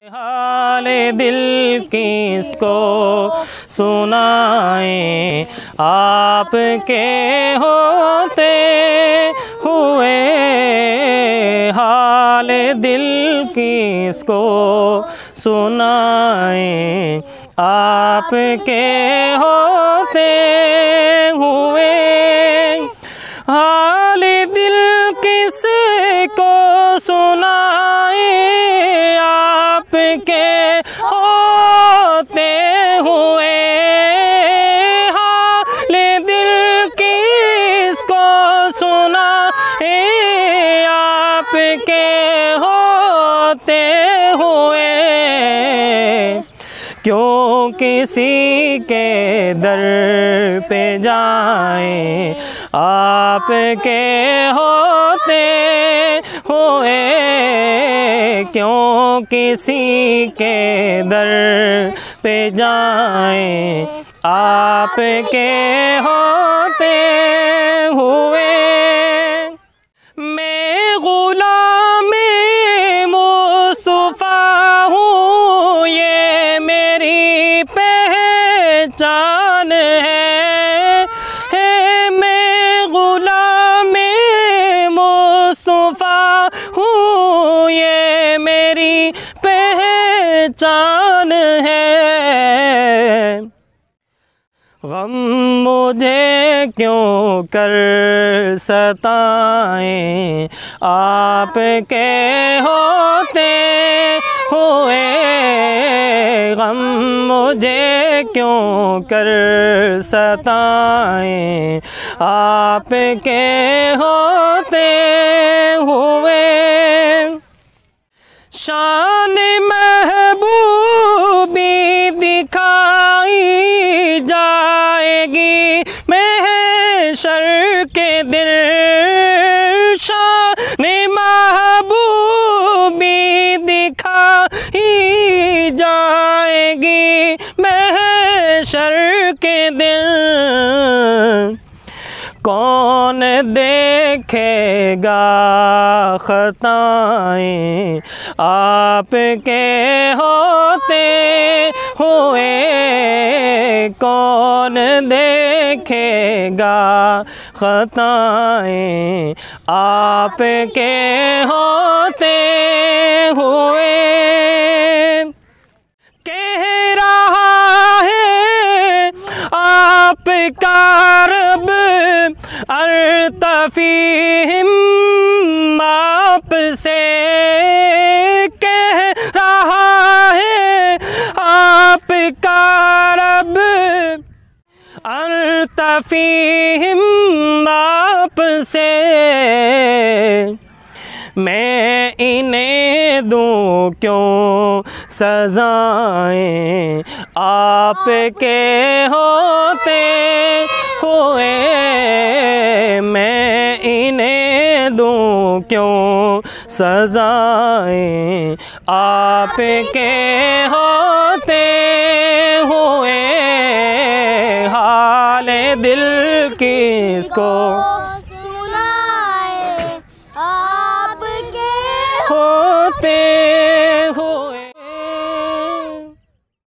हाल दिल किसको सुनाए, आपके होते हुए हाल दिल किसको सुनाए, आपके होते हुए हाल दिल किसको सुनाए, आपके होते हुए हाल दिल किसको सुनाए, आपके होते हुए क्यों किसी के दर पे जाएं, आपके होते हुए क्यों किसी के दर पे जाएं, आपके होते हुए मैं गुलाम मुस्तफा हूँ, ये मेरी पहचान है, मैं गुलाम मुस्तफा हूँ, ये मेरी पहचान है। गम मुझे क्यों कर सताएं, आपके होते हुए गम मुझे क्यों कर सताएं, आपके होते हुए शान महबूबी दिखाई जाएगी महशर के दिन, शान महबूबी दिखाई जाएगी महशर के दिन। कौन देखेगा खताएं, आपके होते हुए कौन देखेगा खताएं, आपके होते हुए कह रहा है आपका रब अर्तफ़ीहिम, आपसे कह रहा है आपका रब अर्तफ़ीहिम, आपसे मैं इन्हें दूँ क्यों सज़ाएं, आपके होते हुए मैं इन्हें दूँ क्यों सज़ाएं, आपके होते हुए हाल दिल किसको